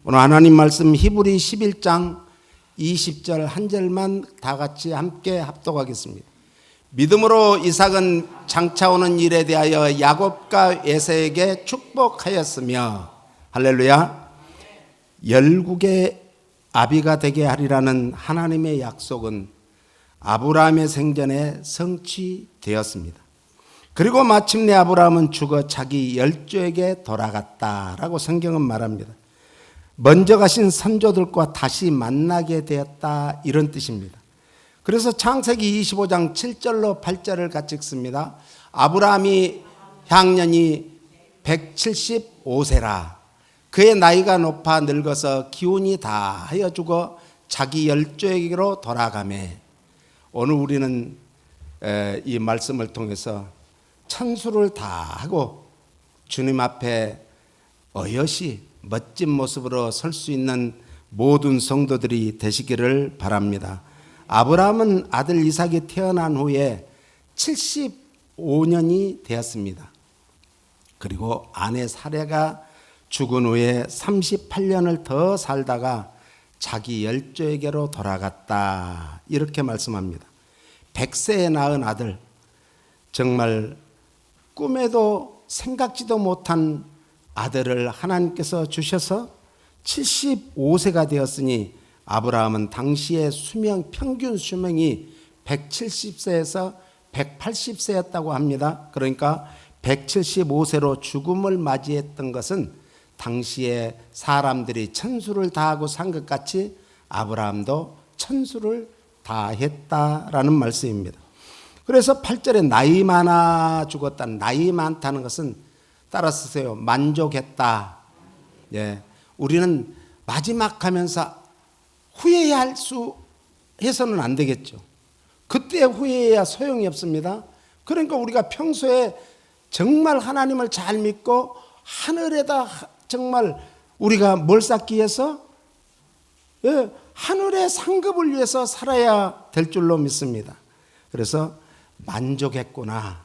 오늘 하나님 말씀 히브리 11장 20절 한 절만 다 같이 함께 합독하겠습니다. 믿음으로 이삭은 장차 오는 일에 대하여 야곱과 에서에게 축복하였으며, 할렐루야, 열국의 아비가 되게 하리라는 하나님의 약속은 아브라함의 생전에 성취되었습니다. 그리고 마침내 아브라함은 죽어 자기 열조에게 돌아갔다라고 성경은 말합니다. 먼저 가신 선조들과 다시 만나게 되었다, 이런 뜻입니다. 그래서 창세기 25장 7절로 8절을 같이 읽습니다. 아브라함이 향년이 175세라. 그의 나이가 높아 늙어서 기운이 다하여 죽어 자기 열조에게로 돌아가매. 오늘 우리는 이 말씀을 통해서 천수를 다하고 주님 앞에 어여시 멋진 모습으로 설 수 있는 모든 성도들이 되시기를 바랍니다. 아브라함은 아들 이삭이 태어난 후에 75년이 되었습니다. 그리고 아내 사레가 죽은 후에 38년을 더 살다가 자기 열조에게로 돌아갔다, 이렇게 말씀합니다. 100세에 낳은 아들, 정말 꿈에도 생각지도 못한 아들을 하나님께서 주셔서 75세가 되었으니 아브라함은 당시의 평균 수명이 170세에서 180세였다고 합니다. 그러니까 175세로 죽음을 맞이했던 것은 당시에 사람들이 천수를 다하고 산 것 같이 아브라함도 천수를 다했다라는 말씀입니다. 그래서 8절에 나이 많아 죽었다는, 나이 많다는 것은 따라서 쓰세요. 만족했다. 예, 우리는 마지막 하면서 후회할 수 해서는 안 되겠죠. 그때 후회해야 소용이 없습니다. 그러니까 우리가 평소에 정말 하나님을 잘 믿고 하늘에다 정말 우리가 뭘 쌓기 위해서, 예, 하늘의 상급을 위해서 살아야 될 줄로 믿습니다. 그래서 만족했구나,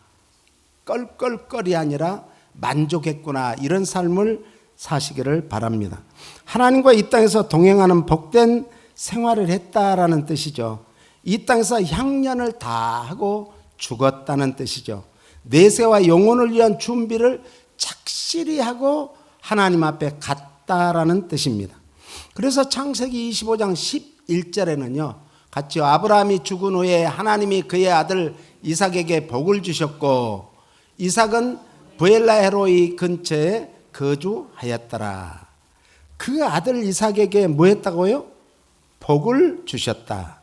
껄껄껄이 아니라 만족했구나, 이런 삶을 사시기를 바랍니다. 하나님과 이 땅에서 동행하는 복된 생활을 했다라는 뜻이죠. 이 땅에서 향년을 다하고 죽었다는 뜻이죠. 내세와 영혼을 위한 준비를 착실히 하고 하나님 앞에 갔다라는 뜻입니다. 그래서 창세기 25장 11절에는요, 같이 아브라함이 죽은 후에 하나님이 그의 아들 이삭에게 복을 주셨고 이삭은 브엘라헤로이 근처에 거주하였더라. 그 아들 이삭에게 뭐 했다고요? 복을 주셨다.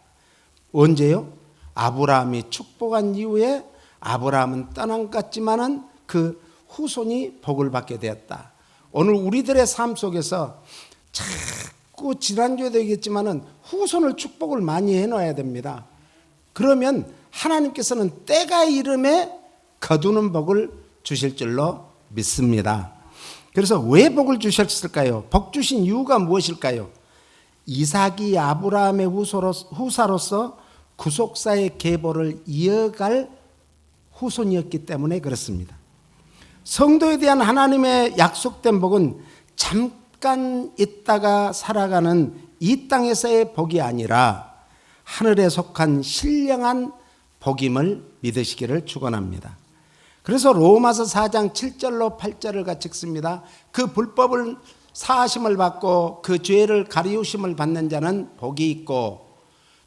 언제요? 아브라함이 축복한 이후에 아브라함은 떠난 것 같지만은 그 후손이 복을 받게 되었다. 오늘 우리들의 삶 속에서 자꾸 지난주에도 얘기했지만은 후손을 축복을 많이 해놔야 됩니다. 그러면 하나님께서는 때가 이름에 거두는 복을 주실 줄로 믿습니다. 그래서 왜 복을 주셨을까요? 복 주신 이유가 무엇일까요? 이삭이 아브라함의 후사로서 구속사의 계보를 이어갈 후손이었기 때문에 그렇습니다. 성도에 대한 하나님의 약속된 복은 잠깐 있다가 살아가는 이 땅에서의 복이 아니라 하늘에 속한 신령한 복임을 믿으시기를 축원합니다. 그래서 로마서 4장 7절로 8절을 같이 읽습니다. 그 불법을 사하심을 받고 그 죄를 가리우심을 받는 자는 복이 있고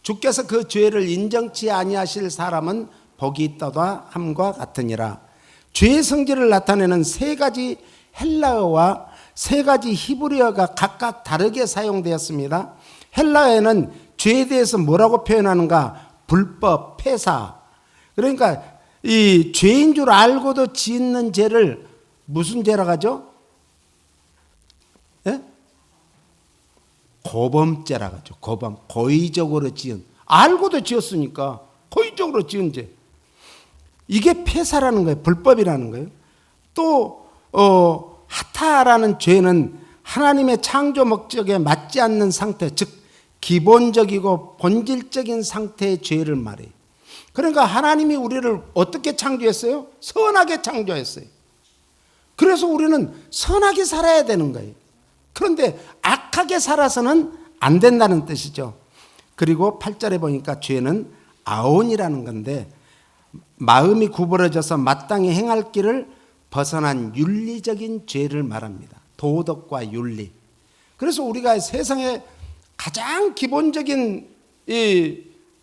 주께서 그 죄를 인정치 아니하실 사람은 복이 있다다 함과 같으니라. 죄의 성질을 나타내는 세 가지 헬라어와 세 가지 히브리어가 각각 다르게 사용되었습니다. 헬라어에는 죄에 대해서 뭐라고 표현하는가? 불법, 폐사. 그러니까 이 죄인 줄 알고도 짓는 죄를 무슨 죄라고 하죠? 예? 고범죄라고 하죠. 고범, 고의적으로 지은, 알고도 지었으니까 고의적으로 지은 죄. 이게 폐사라는 거예요. 불법이라는 거예요. 또 하타라는 죄는 하나님의 창조 목적에 맞지 않는 상태, 즉 기본적이고 본질적인 상태의 죄를 말해요. 그러니까 하나님이 우리를 어떻게 창조했어요? 선하게 창조했어요. 그래서 우리는 선하게 살아야 되는 거예요. 그런데 악하게 살아서는 안 된다는 뜻이죠. 그리고 8절에 보니까 죄는 아온이라는 건데 마음이 구부러져서 마땅히 행할 길을 벗어난 윤리적인 죄를 말합니다. 도덕과 윤리. 그래서 우리가 세상에 가장 기본적인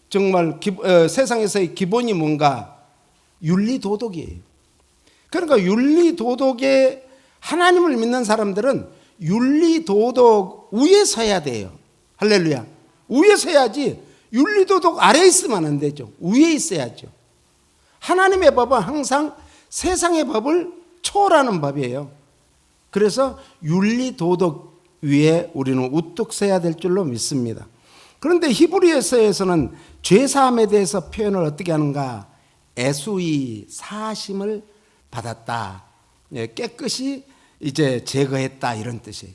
정말 세상에서의 기본이 뭔가 윤리 도덕이에요. 그러니까 윤리 도덕에 하나님을 믿는 사람들은 윤리 도덕 위에 서야 돼요. 할렐루야. 위에 서야지 윤리 도덕 아래에 있으면 안 되죠. 위에 있어야죠. 하나님의 법은 항상 세상의 법을 초월하는 법이에요. 그래서 윤리 도덕 위에 우리는 우뚝 서야 될 줄로 믿습니다. 그런데 히브리서에서는 죄사함에 대해서 표현을 어떻게 하는가? 애수이 사심을 받았다. 깨끗이 이제 제거했다 이런 뜻이에요.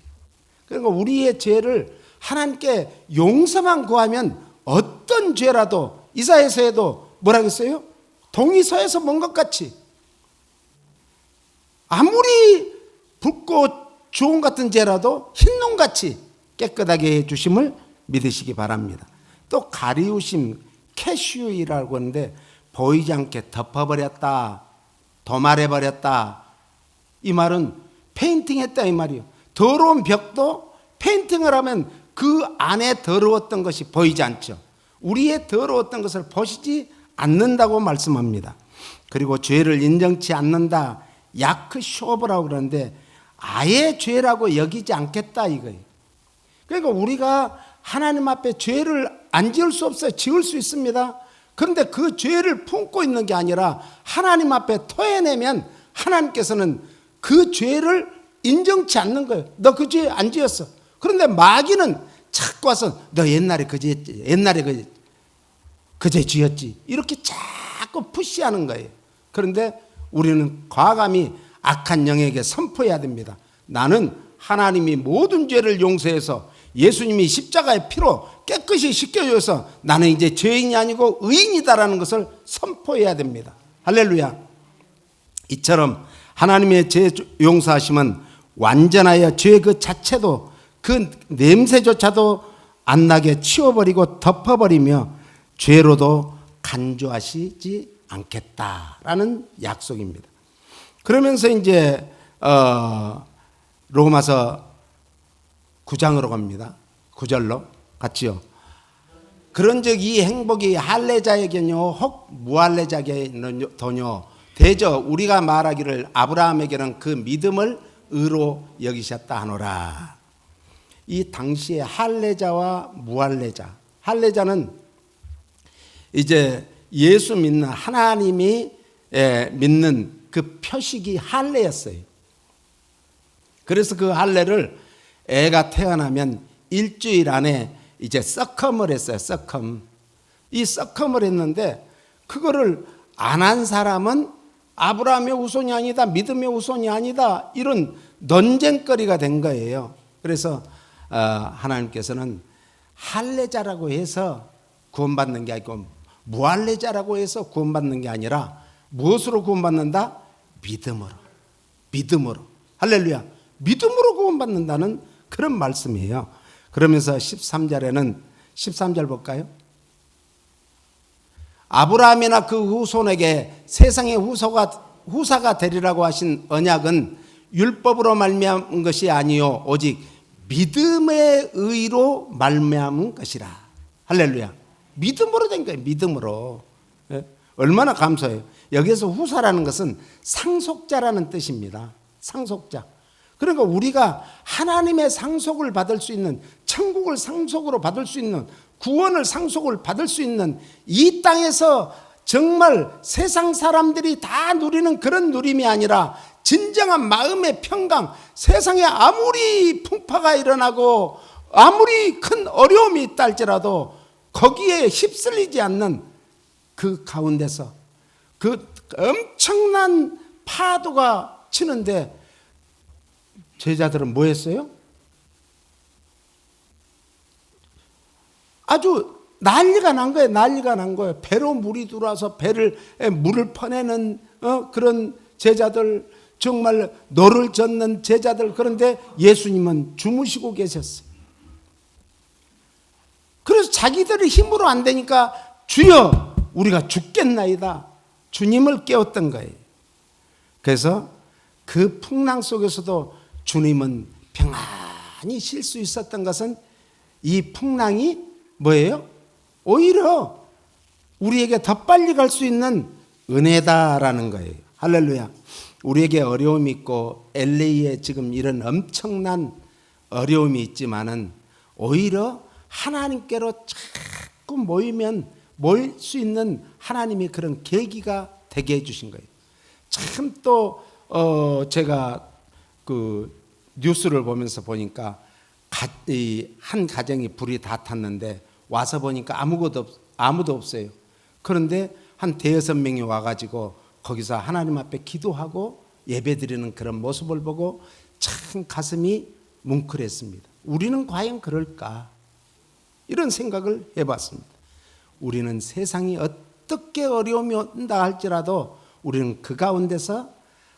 그러니까 우리의 죄를 하나님께 용서만 구하면 어떤 죄라도 이사야서에도 뭐라고 했어요? 동이서에서 먼 것 같이 아무리 붉고 주홍 같은 죄라도 흰눈같이 깨끗하게 해주심을 믿으시기 바랍니다. 또 가리우심 캐슈이라고 하는데 보이지 않게 덮어버렸다, 도말해버렸다. 이 말은 페인팅했다 이 말이에요. 더러운 벽도 페인팅을 하면 그 안에 더러웠던 것이 보이지 않죠. 우리의 더러웠던 것을 보시지 않는다고 말씀합니다. 그리고 죄를 인정치 않는다, 야크쇼브라고 그러는데 아예 죄라고 여기지 않겠다 이거예요. 그러니까 우리가 하나님 앞에 죄를 안 지을 수 없어요. 지을 수 있습니다. 그런데 그 죄를 품고 있는 게 아니라 하나님 앞에 토해내면 하나님께서는 그 죄를 인정치 않는 거예요. 너 그 죄 안 지었어. 그런데 마귀는 자꾸 와서 너 옛날에 그 죄 했지, 옛날에 그 죄 지었지, 이렇게 자꾸 푸시하는 거예요. 그런데 우리는 과감히 악한 영에게 선포해야 됩니다. 나는 하나님이 모든 죄를 용서해서 예수님이 십자가의 피로 깨끗이 씻겨줘서 나는 이제 죄인이 아니고 의인이다라는 것을 선포해야 됩니다. 할렐루야. 이처럼 하나님의 죄 용서하심은 완전하여 죄 그 자체도 그 냄새조차도 안 나게 치워버리고 덮어버리며 죄로도 간주하시지 않겠다라는 약속입니다. 그러면서 이제 로마서 9장으로 갑니다. 9절로 같이요. 그런즉 이 행복이 할례자에게뇨 혹 무할례자에게는요 대저 우리가 말하기를 아브라함에게는 그 믿음을 의로 여기셨다 하노라. 이 당시에 할례자와 무할례자, 할례자는 이제 예수 믿는 하나님이 믿는 그 표식이 할례였어요. 그래서 그 할례를 애가 태어나면 일주일 안에 이제 썩컴을 했어요. 썩컴. 이 썩컴을 했는데 그거를 안 한 사람은 아브라함의 후손이 아니다, 믿음의 후손이 아니다, 이런 논쟁거리가 된 거예요. 그래서 하나님께서는 할례자라고 해서 구원받는 게 아니고 무할례자라고 해서 구원받는 게 아니라 무엇으로 구원받는다? 믿음으로. 믿음으로. 할렐루야. 믿음으로 구원받는다는 그런 말씀이에요. 그러면서 13절 볼까요? 아브라함이나 그 후손에게 세상의 후사가 되리라고 하신 언약은 율법으로 말미암은 것이 아니요 오직 믿음의 의로 말미암은 것이라. 할렐루야. 믿음으로 된 거예요. 믿음으로. 얼마나 감사해요. 여기에서 후사라는 것은 상속자라는 뜻입니다. 상속자. 그러니까 우리가 하나님의 상속을 받을 수 있는, 천국을 상속으로 받을 수 있는, 구원을 상속을 받을 수 있는 이 땅에서 정말 세상 사람들이 다 누리는 그런 누림이 아니라 진정한 마음의 평강, 세상에 아무리 풍파가 일어나고 아무리 큰 어려움이 있다 할지라도 거기에 휩쓸리지 않는 그 가운데서 그 엄청난 파도가 치는데 제자들은 뭐 했어요? 아주 난리가 난 거예요. 난리가 난 거예요. 배로 물이 들어와서 배를 물을 퍼내는 그런 제자들, 정말 노를 젓는 제자들, 그런데 예수님은 주무시고 계셨어요. 그래서 자기들의 힘으로 안 되니까 주여 우리가 죽겠나이다, 주님을 깨웠던 거예요. 그래서 그 풍랑 속에서도 주님은 평안히 쉴 수 있었던 것은 이 풍랑이 뭐예요? 오히려 우리에게 더 빨리 갈 수 있는 은혜다라는 거예요. 할렐루야. 우리에게 어려움이 있고 LA에 지금 이런 엄청난 어려움이 있지만은 오히려 하나님께로 자꾸 모이면 모일 수 있는 하나님이 그런 계기가 되게 해주신 거예요. 참 또 제가 그 뉴스를 보면서 보니까 한 가정이 불이 다 탔는데 와서 보니까 아무도 없어요. 그런데 한 대여섯 명이 와가지고 거기서 하나님 앞에 기도하고 예배드리는 그런 모습을 보고 참 가슴이 뭉클했습니다. 우리는 과연 그럴까? 이런 생각을 해봤습니다. 우리는 세상이 어떻게 어려움이 온다 할지라도 우리는 그 가운데서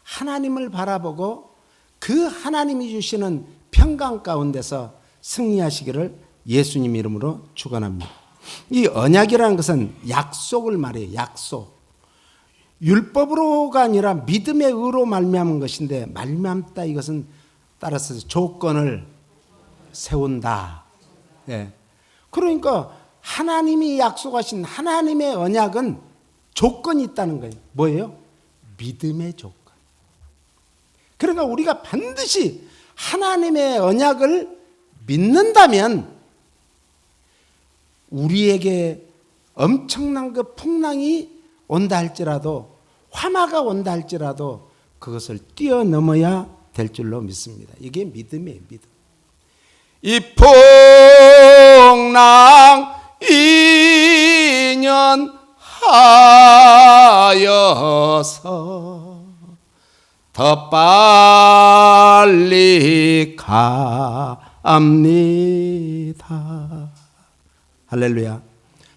하나님을 바라보고 그 하나님이 주시는 평강 가운데서 승리하시기를 예수님 이름으로 축원합니다. 이 언약이라는 것은 약속을 말해요. 약속. 율법으로가 아니라 믿음의 의로 말미암은 것인데, 말미암다 이것은 따라서 조건을 세운다. 예. 그러니까 하나님이 약속하신 하나님의 언약은 조건이 있다는 거예요. 뭐예요? 믿음의 조건. 그러니까 우리가 반드시 하나님의 언약을 믿는다면 우리에게 엄청난 그 풍랑이 온다 할지라도, 화마가 온다 할지라도 그것을 뛰어넘어야 될 줄로 믿습니다. 이게 믿음이에요. 믿음. 이 풍랑 인연하여서 더 빨리 갑니다. 할렐루야.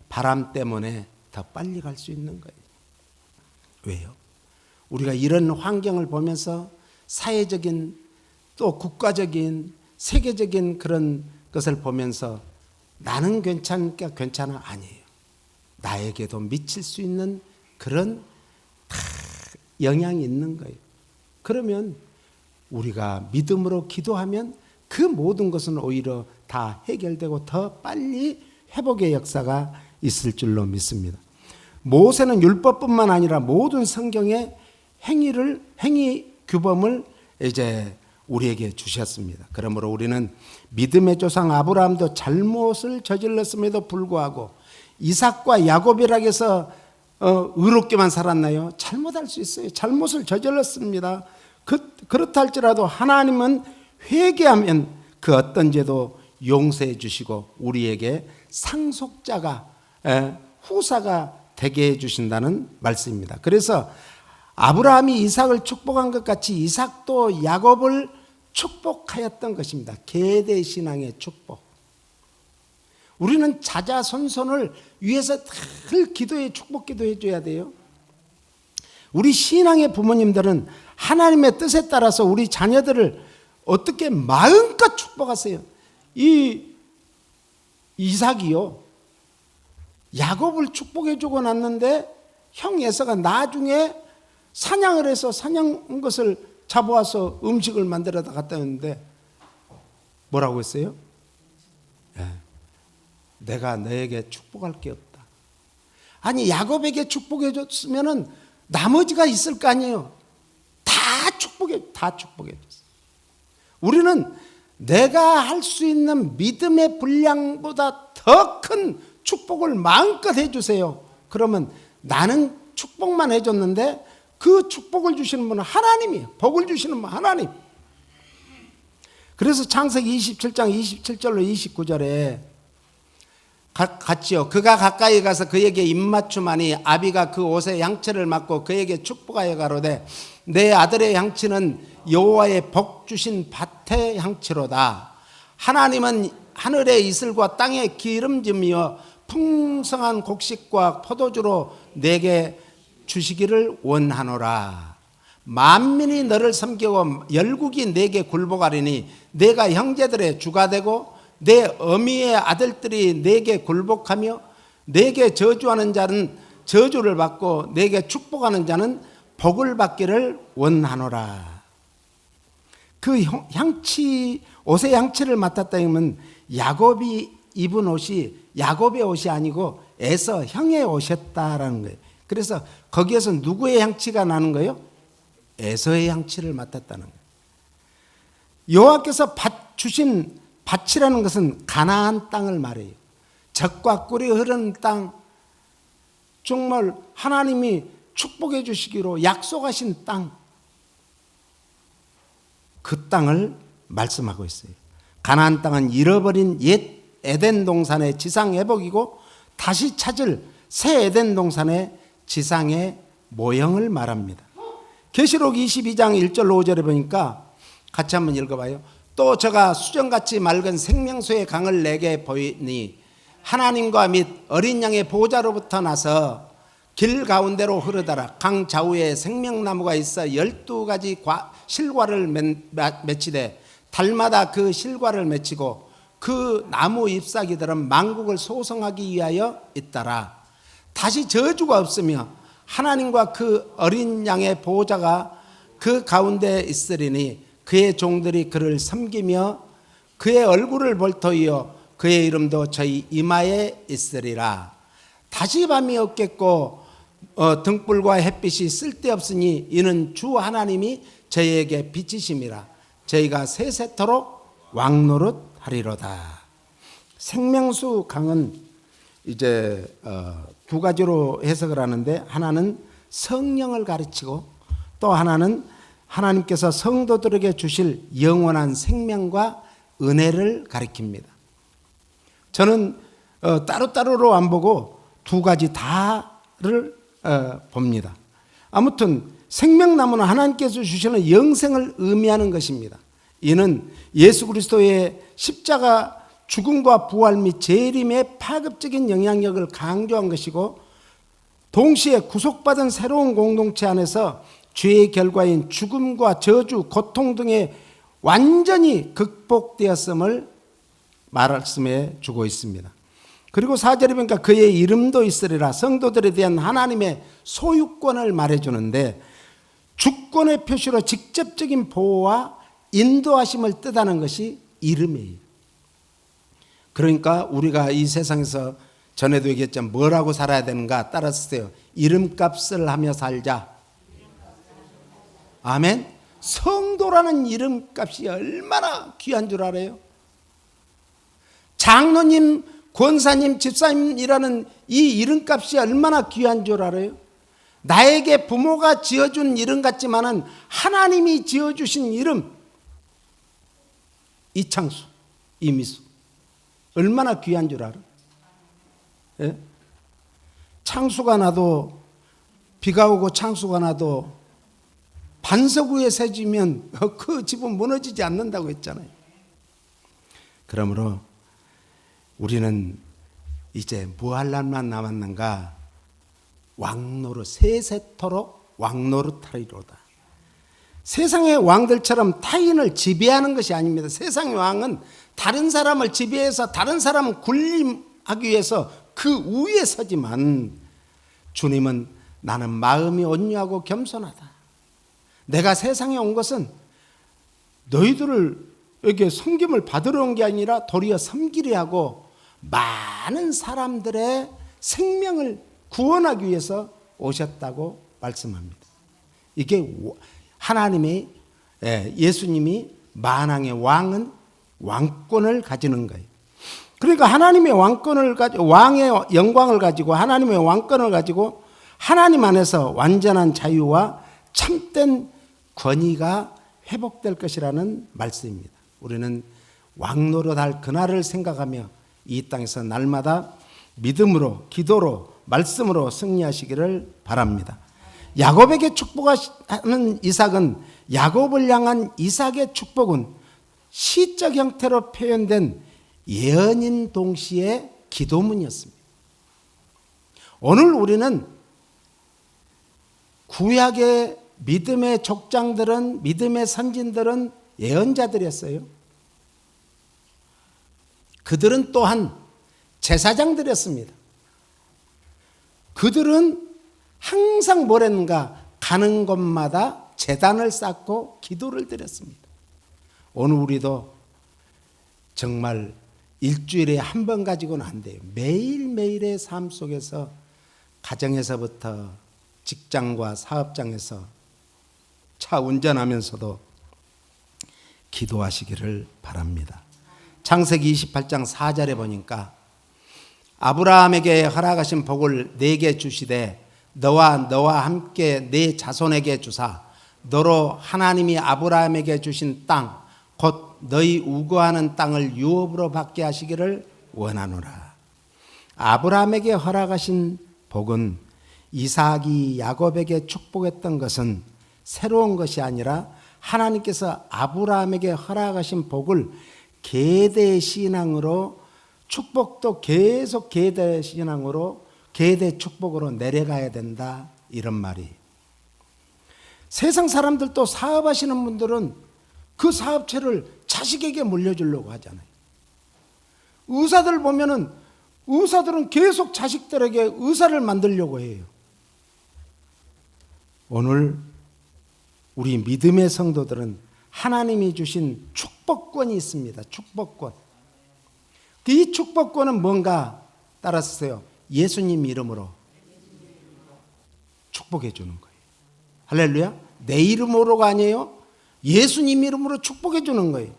바람 때문에 더 빨리 갈 수 있는 거예요. 왜요? 우리가 이런 환경을 보면서 사회적인 또 국가적인 세계적인 그런 것을 보면서 나는 괜찮으니까 괜찮아? 아니에요. 나에게도 미칠 수 있는 그런 다 영향이 있는 거예요. 그러면 우리가 믿음으로 기도하면 그 모든 것은 오히려 다 해결되고 더 빨리 회복의 역사가 있을 줄로 믿습니다. 모세는 율법뿐만 아니라 모든 성경의 행위 규범을 이제 우리에게 주셨습니다. 그러므로 우리는 믿음의 조상 아브라함도 잘못을 저질렀음에도 불구하고 이삭과 야곱이라고 해서 의롭게만 살았나요? 잘못할 수 있어요. 잘못을 저질렀습니다. 그렇다 할지라도 하나님은 회개하면 그 어떤 죄도 용서해 주시고 우리에게 상속자가 후사가 되게 해 주신다는 말씀입니다. 그래서 아브라함이 이삭을 축복한 것 같이 이삭도 야곱을 축복하였던 것입니다. 계대 신앙의 축복. 우리는 자자손손을 위해서 늘 기도해 축복 기도해 줘야 돼요. 우리 신앙의 부모님들은 하나님의 뜻에 따라서 우리 자녀들을 어떻게 마음껏 축복하세요. 이 이삭이요, 야곱을 축복해 주고 났는데 형 에서가 나중에 사냥을 해서 사냥한 것을 잡아와서 음식을 만들어다 갖다 줬는데 뭐라고 했어요? 내가 너에게 축복할 게 없다. 아니 야곱에게 축복해 줬으면은 나머지가 있을 거 아니에요. 다 축복해 줬어. 우리는 내가 할 수 있는 믿음의 분량보다 더 큰 축복을 마음껏 해주세요. 그러면 나는 축복만 해줬는데 그 축복을 주시는 분은 하나님이에요. 복을 주시는 분은 하나님. 그래서 창세기 27장 27절로 29절에 같이요. 그가 가까이 가서 그에게 입맞춤하니 아비가 그 옷에 양채를 맞고 그에게 축복하여 가로되 내 아들의 양치는 여호와의 복 주신 밭의 양치로다. 하나님은 하늘의 이슬과 땅의 기름짐이여 풍성한 곡식과 포도주로 내게 주시기를 원하노라. 만민이 너를 섬기고 열국이 내게 굴복하리니 내가 형제들의 주가 되고 내 어미의 아들들이 내게 굴복하며 내게 저주하는 자는 저주를 받고 내게 축복하는 자는 복을 받기를 원하노라. 그 향치, 옷의 향치를 맡았다 하면 야곱이 입은 옷이 야곱의 옷이 아니고 에서 형의 옷이었다라는 거예요. 그래서 거기에서 누구의 향치가 나는 거예요? 에서의 향치를 맡았다는 거예요. 여호와께서 주신 밭이라는 것은 가나안 땅을 말해요. 젖과 꿀이 흐르는 땅, 정말 하나님이 축복해 주시기로 약속하신 땅, 그 땅을 말씀하고 있어요. 가나안 땅은 잃어버린 옛 에덴 동산의 지상 회복이고 다시 찾을 새 에덴 동산의 지상의 모형을 말합니다. 계시록 22장 1절 5절에 보니까 같이 한번 읽어봐요. 또 저가 수정같이 맑은 생명수의 강을 내게 보이니 하나님과 및 어린 양의 보호자로부터 나서 길 가운데로 흐르더라. 강 좌우에 생명나무가 있어 12가지 실과를 맺히되 달마다 그 실과를 맺히고 그 나무 잎사귀들은 만국을 소성하기 위하여 있더라. 다시 저주가 없으며 하나님과 그 어린 양의 보호자가 그 가운데 있으리니 그의 종들이 그를 섬기며 그의 얼굴을 볼 터이요 그의 이름도 저희 이마에 있으리라. 다시 밤이 없겠고 등불과 햇빛이 쓸데없으니 이는 주 하나님이 저희에게 빛이심이라. 저희가 세세토록 왕노릇하리로다. 생명수 강은 이제 두 가지로 해석을 하는데, 하나는 성령을 가르치고 또 하나는 하나님께서 성도들에게 주실 영원한 생명과 은혜를 가리킵니다. 저는 따로따로로 안 보고 두 가지 다를 봅니다. 아무튼 생명나무는 하나님께서 주시는 영생을 의미하는 것입니다. 이는 예수 그리스도의 십자가 죽음과 부활 및 재림의 파급적인 영향력을 강조한 것이고, 동시에 구속받은 새로운 공동체 안에서 죄의 결과인 죽음과 저주, 고통 등에 완전히 극복되었음을 말씀해 주고 있습니다. 그리고 4절에 보니까 그의 이름도 있으리라. 성도들에 대한 하나님의 소유권을 말해주는데, 주권의 표시로 직접적인 보호와 인도하심을 뜻하는 것이 이름이에요. 그러니까 우리가 이 세상에서 전에도 얘기했지만 뭐라고 살아야 되는가 따라서요. 이름값을 하며 살자. 아멘. 성도라는 이름값이 얼마나 귀한 줄 알아요? 장로님, 권사님, 집사님이라는 이 이름값이 얼마나 귀한 줄 알아요? 나에게 부모가 지어준 이름 같지만은 하나님이 지어주신 이름, 이창수, 이미수, 얼마나 귀한 줄 알아? 예? 창수가 나도, 비가 오고 창수가 나도 반석 위에 새지면 그 집은 무너지지 않는다고 했잖아요. 그러므로 우리는 이제 뭐 할 날만 남았는가? 왕노릇, 세세토록 왕노릇하리로다. 세상의 왕들처럼 타인을 지배하는 것이 아닙니다. 세상의 왕은 다른 사람을 지배해서 다른 사람을 군림하기 위해서 그 위에 서지만, 주님은 나는 마음이 온유하고 겸손하다. 내가 세상에 온 것은 너희들에게 섬김을 받으러 온 게 아니라 도리어 섬기려 하고 많은 사람들의 생명을 구원하기 위해서 오셨다고 말씀합니다. 이게 하나님의, 예수님이 만왕의 왕은 왕권을 가지는 거예요. 그러니까 하나님의 왕권을 가지고, 왕의 영광을 가지고 하나님의 왕권을 가지고 하나님 안에서 완전한 자유와 참된 권위가 회복될 것이라는 말씀입니다. 우리는 왕노릇할 그날을 생각하며 이 땅에서 날마다 믿음으로, 기도로, 말씀으로 승리하시기를 바랍니다. 야곱에게 축복하는 이삭은, 야곱을 향한 이삭의 축복은 시적 형태로 표현된 예언인 동시에 기도문이었습니다. 오늘 우리는 구약의 믿음의 족장들은, 믿음의 선진들은 예언자들이었어요. 그들은 또한 제사장들이었습니다. 그들은 항상 뭐랬는가, 가는 곳마다 제단을 쌓고 기도를 드렸습니다. 오늘 우리도 정말 일주일에 한 번 가지고는 안 돼요. 매일매일의 삶 속에서, 가정에서부터 직장과 사업장에서 차 운전하면서도 기도하시기를 바랍니다. 창세기 28장 4절에 보니까 아브라함에게 허락하신 복을 네게 주시되 너와 함께 네 자손에게 주사 너로 하나님이 아브라함에게 주신 땅 곧 너희 우거하는 땅을 유업으로 받게 하시기를 원하노라. 아브라함에게 허락하신 복은 이삭이 야곱에게 축복했던 것은 새로운 것이 아니라 하나님께서 아브라함에게 허락하신 복을 계대 신앙으로, 축복도 계속 계대 신앙으로, 계대 축복으로 내려가야 된다, 이런 말이. 세상 사람들도 사업하시는 분들은 그 사업체를 자식에게 물려주려고 하잖아요. 의사들 보면은 의사들은 계속 자식들에게 의사를 만들려고 해요. 오늘 우리 믿음의 성도들은 하나님이 주신 축복권이 있습니다. 축복권. 이 축복권은 뭔가 따라서요. 예수님 이름으로 축복해 주는 거예요. 할렐루야. 내 이름으로가 아니에요. 예수님 이름으로 축복해 주는 거예요.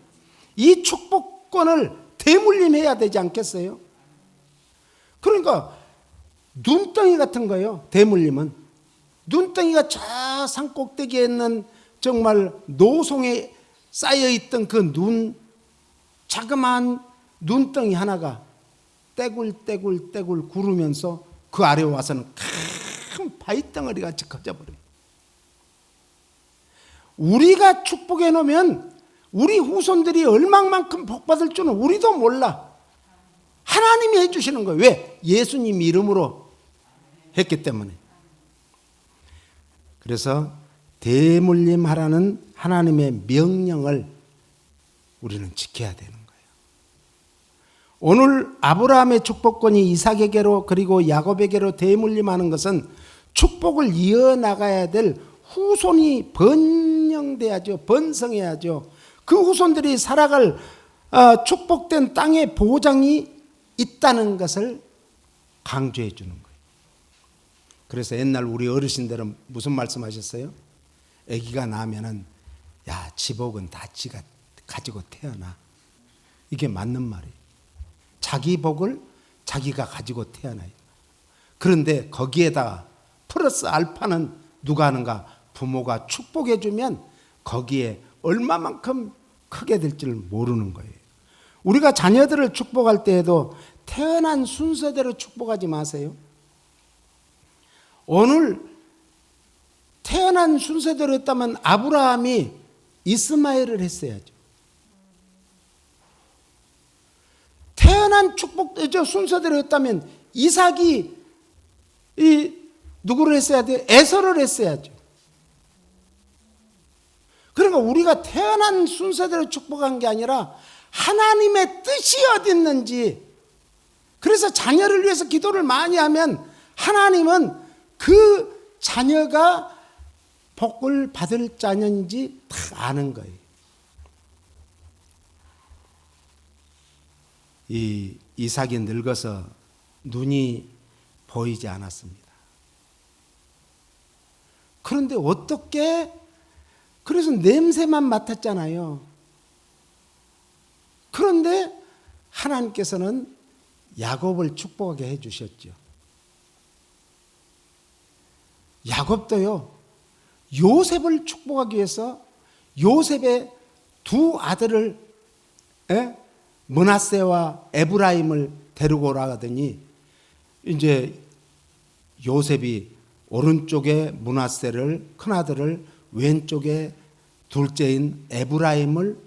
이 축복권을 대물림해야 되지 않겠어요? 그러니까 눈덩이 같은 거예요. 대물림은. 눈덩이가 저 산 꼭대기에 있는 정말 노송에 쌓여있던 그 자그마한 눈덩이 하나가 떼굴떼굴 구르면서 그 아래 와서는 큰 바위덩어리 같이 커져버려요. 우리가 축복해 놓으면 우리 후손들이 얼마만큼 복받을 줄은 우리도 몰라. 하나님이 해주시는 거예요. 왜? 예수님 이름으로 했기 때문에. 그래서 대물림하라는 하나님의 명령을 우리는 지켜야 되는 거예요. 오늘 아브라함의 축복권이 이삭에게로 그리고 야곱에게로 대물림하는 것은 축복을 이어나가야 될 후손이 번영돼야죠. 번성해야죠. 그 후손들이 살아갈 축복된 땅의 보장이 있다는 것을 강조해 주는 거예요. 그래서 옛날 우리 어르신들은 무슨 말씀하셨어요? 아기가 나면은 야, 지복은 다 지가 가지고 태어나. 이게 맞는 말이에요. 자기 복을 자기가 가지고 태어나요. 그런데 거기에다가 플러스 알파는 누가 하는가? 부모가 축복해 주면 거기에 얼마만큼 크게 될지를 모르는 거예요. 우리가 자녀들을 축복할 때에도 태어난 순서대로 축복하지 마세요. 오늘 태어난 순서대로 했다면 아브라함이 이스마엘을 했어야죠. 태어난 축복 순서대로 했다면 이삭이 누구를 했어야 돼요? 에서를 했어야죠. 그러니까 우리가 태어난 순서대로 축복한 게 아니라 하나님의 뜻이 어디 있는지, 그래서 자녀를 위해서 기도를 많이 하면 하나님은 그 자녀가 복을 받을 자녀인지 다 아는 거예요. 이 이삭이 늙어서 눈이 보이지 않았습니다. 그런데 어떻게, 그래서 냄새만 맡았잖아요. 그런데 하나님께서는 야곱을 축복하게 해주셨죠. 야곱도요, 요셉을 축복하기 위해서 요셉의 두 아들을, 므낫세와 에브라임을 데리고 오라더니 이제 요셉이 오른쪽에 므낫세를, 큰아들을, 왼쪽에 둘째인 에브라임을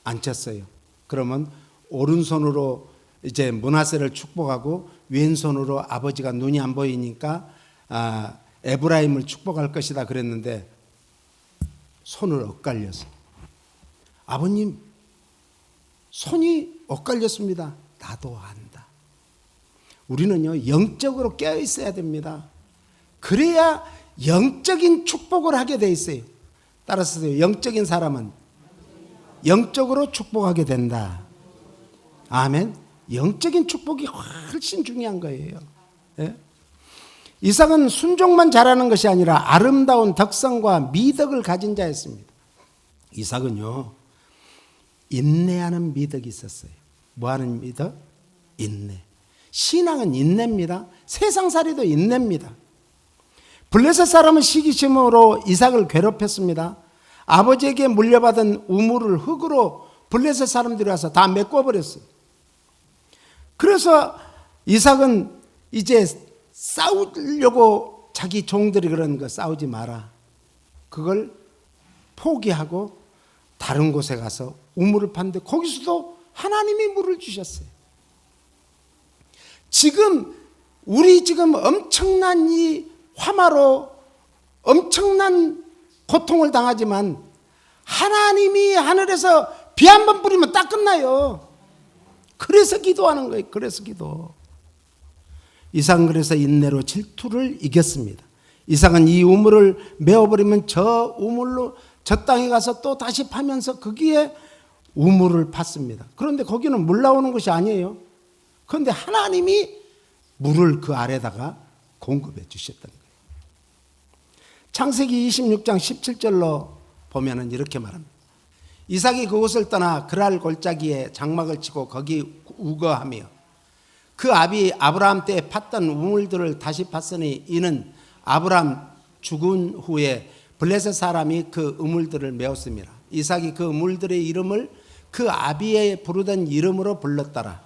앉혔어요. 그러면 오른손으로 이제 므낫세를 축복하고 왼손으로 아버지가 눈이 안 보이니까 에브라임을 축복할 것이다 그랬는데 손을 엇갈려서 아버님 손이 엇갈렸습니다. 나도 안다. 우리는요 영적으로 깨어 있어야 됩니다. 그래야 영적인 축복을 하게 돼 있어요. 따라서 영적인 사람은 영적으로 축복하게 된다. 아멘. 영적인 축복이 훨씬 중요한 거예요. 예? 이삭은 순종만 잘하는 것이 아니라 아름다운 덕성과 미덕을 가진 자였습니다. 이삭은요 인내하는 미덕이 있었어요. 뭐하는 미덕? 인내. 신앙은 인내입니다. 세상살이도 인내입니다. 블레셋 사람은 시기심으로 이삭을 괴롭혔습니다. 아버지에게 물려받은 우물을 흙으로 블레셋 사람들이 와서 다 메꿔버렸어요. 그래서 이삭은 이제 싸우려고 자기 종들이 그러는 거 싸우지 마라. 그걸 포기하고 다른 곳에 가서 우물을 팠는데 거기서도 하나님이 물을 주셨어요. 우리 지금 엄청난 이 화마로 엄청난 고통을 당하지만 하나님이 하늘에서 비 한 번 뿌리면 딱 끝나요. 그래서 기도하는 거예요. 그래서 기도. 이삭은 그래서 인내로 질투를 이겼습니다. 이삭은 이 우물을 메워버리면 저 우물로 저 땅에 가서 또 다시 파면서 거기에 우물을 팠습니다. 그런데 거기는 물 나오는 것이 아니에요. 그런데 하나님이 물을 그 아래다가 공급해 주셨다는 거예요. 창세기 26장 17절로 보면은 이렇게 말합니다. 이삭이 그곳을 떠나 그랄 골짜기에 장막을 치고 거기 우거하며 그 아비 아브라함 때 팠던 우물들을 다시 팠으니 이는 아브라함 죽은 후에 블레셋 사람이 그 우물들을 메웠습니다. 이삭이 그 우물들의 이름을 그 아비의 부르던 이름으로 불렀더라.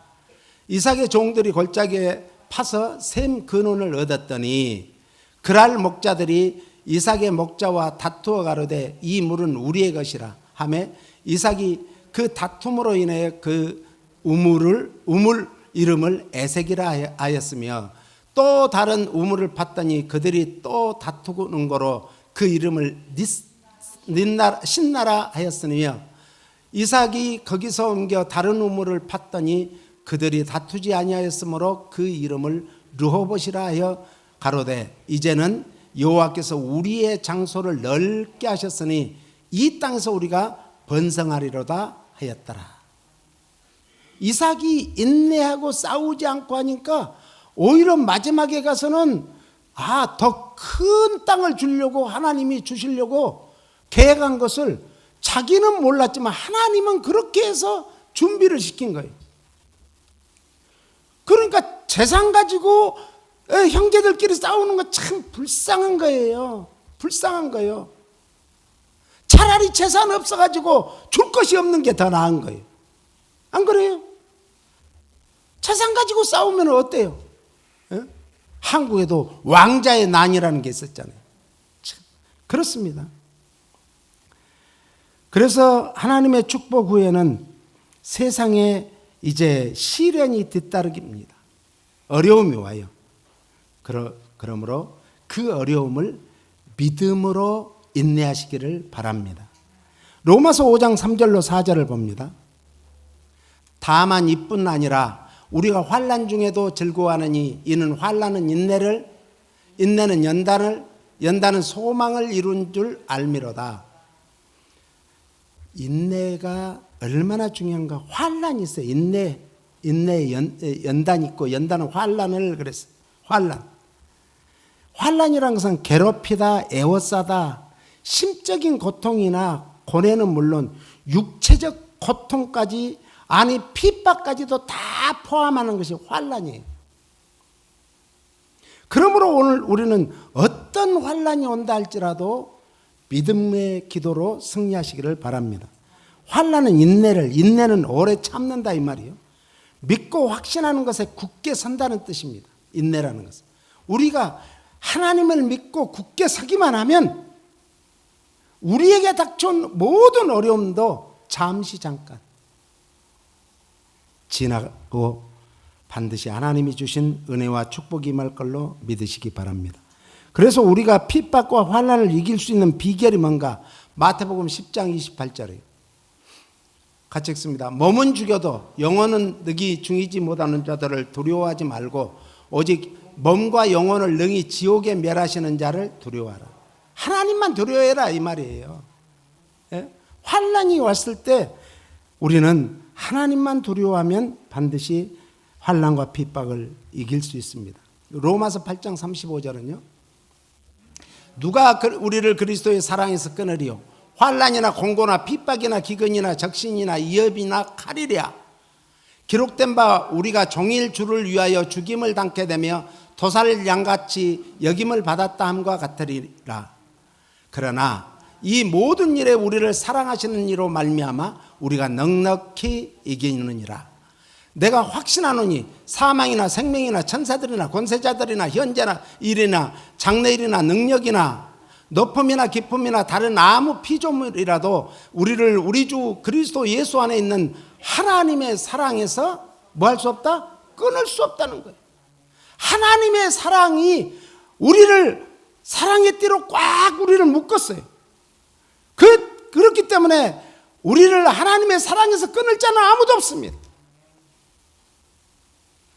이삭의 종들이 골짜기에 파서 샘 근원을 얻었더니 그랄 목자들이 이삭의 목자와 다투어 가로되 이 물은 우리의 것이라 하매 이삭이 그 다툼으로 인해 그 우물 이름을 에색이라 하였으며 또 다른 우물을 팠더니 그들이 또 다투는 거로 그 이름을 신나라 하였으며 이삭이 거기서 옮겨 다른 우물을 팠더니 그들이 다투지 아니하였으므로 그 이름을 르호봇이라 하여 가로되 이제는 여호와께서 우리의 장소를 넓게 하셨으니 이 땅에서 우리가 번성하리로다 하였더라. 이삭이 인내하고 싸우지 않고 하니까 오히려 마지막에 가서는 더 큰 땅을 주려고 하나님이 주시려고 계획한 것을 자기는 몰랐지만 하나님은 그렇게 해서 준비를 시킨 거예요. 그러니까 재산 가지고 형제들끼리 싸우는 거 참 불쌍한 거예요. 불쌍한 거예요. 차라리 재산 없어가지고 줄 것이 없는 게 더 나은 거예요. 안 그래요? 재산 가지고 싸우면 어때요? 에? 한국에도 왕자의 난이라는 게 있었잖아요. 참, 그렇습니다. 그래서 하나님의 축복 후에는 세상에 이제 시련이 뒤따르깁니다. 어려움이 와요. 그러므로 그 어려움을 믿음으로 인내하시기를 바랍니다. 로마서 5장 3절로 4절을 봅니다. 다만 이뿐 아니라 우리가 환난 중에도 즐거워하느니 이는 환난은 인내는 연단은 소망을 이룬 줄 알미로다. 인내가 얼마나 중요한가. 환난이 있어요. 인내 연단 있고 연단은 환난을 그랬어요. 환난이라는 것은 괴롭히다, 애워싸다, 심적인 고통이나 고뇌는 물론 육체적 고통까지 아니 핍박까지도 다 포함하는 것이 환난이에요. 그러므로 오늘 우리는 어떤 환난이 온다 할지라도 믿음의 기도로 승리하시기를 바랍니다. 환난은 인내는 오래 참는다 이 말이에요. 믿고 확신하는 것에 굳게 선다는 뜻입니다. 인내라는 것은. 우리가 하나님을 믿고 굳게 서기만 하면 우리에게 닥쳐온 모든 어려움도 잠깐 지나고 반드시 하나님이 주신 은혜와 축복이 임할 걸로 믿으시기 바랍니다. 그래서 우리가 핍박과 환난을 이길 수 있는 비결이 뭔가? 마태복음 10장 28절이에요. 같이 읽습니다. 몸은 죽여도 영혼은 능히 중이지 못하는 자들을 두려워하지 말고 오직 몸과 영혼을 능히 지옥에 멸하시는 자를 두려워하라. 하나님만 두려워해라 이 말이에요. 예? 환난이 왔을 때 우리는 하나님만 두려워하면 반드시 환난과 핍박을 이길 수 있습니다. 로마서 8장 35절은요. 누가 우리를 그리스도의 사랑에서 끊으리요? 환난이나 공고나 핍박이나 기근이나 적신이나 위협이나 칼이랴. 기록된 바 우리가 종일 주를 위하여 죽임을 당케 되며 도살 양같이 여김을 받았다 함과 같으리라. 그러나 이 모든 일에 우리를 사랑하시는 이로 말미암아 우리가 넉넉히 이기느니라. 내가 확신하노니 사망이나 생명이나 천사들이나 권세자들이나 현재나 일이나 장래일이나 능력이나 높음이나 깊음이나 다른 아무 피조물이라도 우리를 우리 주 그리스도 예수 안에 있는 하나님의 사랑에서 뭐 할 수 없다? 끊을 수 없다는 거예요. 하나님의 사랑이 우리를 사랑의 띠로 꽉 우리를 묶었어요. 그렇기 때문에 우리를 하나님의 사랑에서 끊을 자는 아무도 없습니다.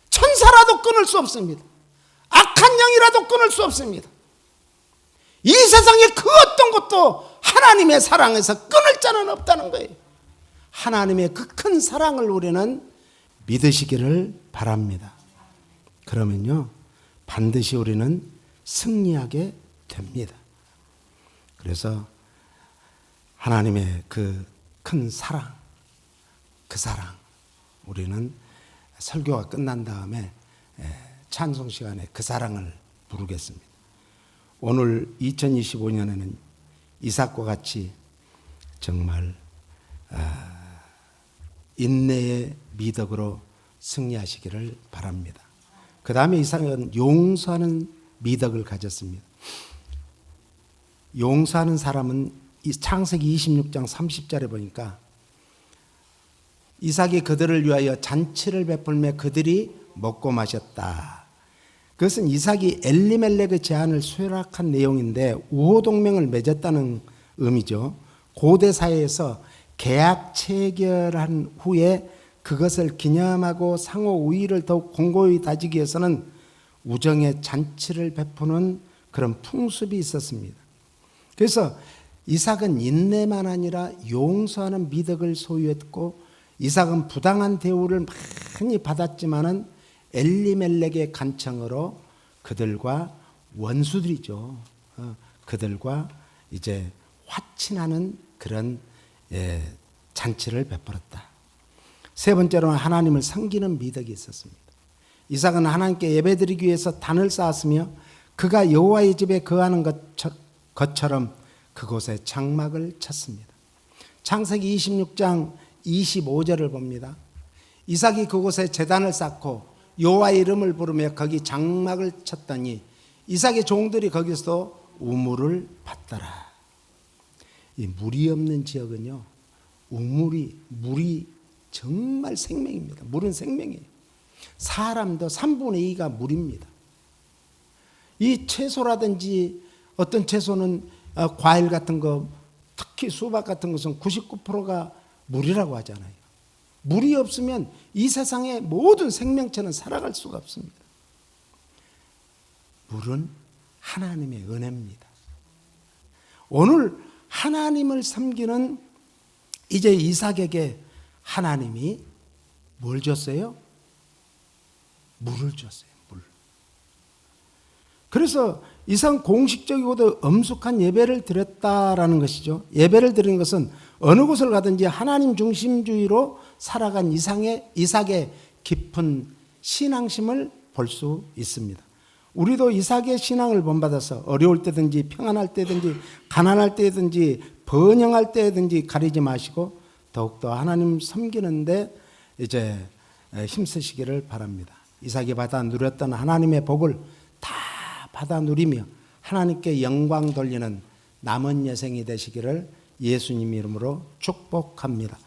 천사라도 끊을 수 없습니다. 악한 영이라도 끊을 수 없습니다. 이 세상에 그 어떤 것도 하나님의 사랑에서 끊을 자는 없다는 거예요. 하나님의 그 큰 사랑을 우리는 믿으시기를 바랍니다. 그러면요 반드시 우리는 승리하게 됩니다. 그래서 하나님의 그 큰 사랑, 그 사랑 우리는 설교가 끝난 다음에 찬송 시간에 그 사랑을 부르겠습니다. 오늘 2025년에는 이삭과 같이 정말 인내의 미덕으로 승리하시기를 바랍니다. 그 다음에 이삭은 용서하는 미덕을 가졌습니다. 용서하는 사람은 창세기 26장 30절에 보니까 이삭이 그들을 위하여 잔치를 베풀며 그들이 먹고 마셨다. 그것은 이삭이 엘리멜렉의 제안을 수락한 내용인데 우호동맹을 맺었다는 의미죠. 고대 사회에서 계약 체결한 후에 그것을 기념하고 상호 우위를 더욱 공고히 다지기 위해서는 우정의 잔치를 베푸는 그런 풍습이 있었습니다. 그래서 이삭은 인내만 아니라 용서하는 미덕을 소유했고 이삭은 부당한 대우를 많이 받았지만은 엘리멜렉의 간청으로 그들과 원수들이죠. 그들과 이제 화친하는 그런 잔치를 베풀었다. 세 번째로는 하나님을 섬기는 미덕이 있었습니다. 이삭은 하나님께 예배드리기 위해서 단을 쌓았으며 그가 여호와의 집에 거하는 것처럼 그곳에 장막을 쳤습니다. 창세기 26장 25절을 봅니다. 이삭이 그곳에 제단을 쌓고 여호와의 이름을 부르며 거기 장막을 쳤더니 이삭의 종들이 거기서 우물을 받더라. 이 물이 없는 지역은요, 물이 정말 생명입니다. 물은 생명이에요. 사람도 3분의 2가 물입니다. 이 채소라든지 어떤 채소는 과일 같은 거, 특히 수박 같은 것은 99%가 물이라고 하잖아요. 물이 없으면 이 세상의 모든 생명체는 살아갈 수가 없습니다. 물은 하나님의 은혜입니다. 오늘 하나님을 섬기는 이제 이삭에게 하나님이 뭘 줬어요? 물을 줬어요. 물. 그래서 이삭은 공식적이고도 엄숙한 예배를 드렸다라는 것이죠. 예배를 드리는 것은 어느 곳을 가든지 하나님 중심주의로 살아간 이삭의 깊은 신앙심을 볼 수 있습니다. 우리도 이삭의 신앙을 본받아서 어려울 때든지 평안할 때든지 가난할 때든지 번영할 때든지 가리지 마시고 더욱더 하나님 섬기는데 이제 힘쓰시기를 바랍니다. 이삭이 받아 누렸던 하나님의 복을 다 받아 누리며 하나님께 영광 돌리는 남은 여생이 되시기를 예수님 이름으로 축복합니다.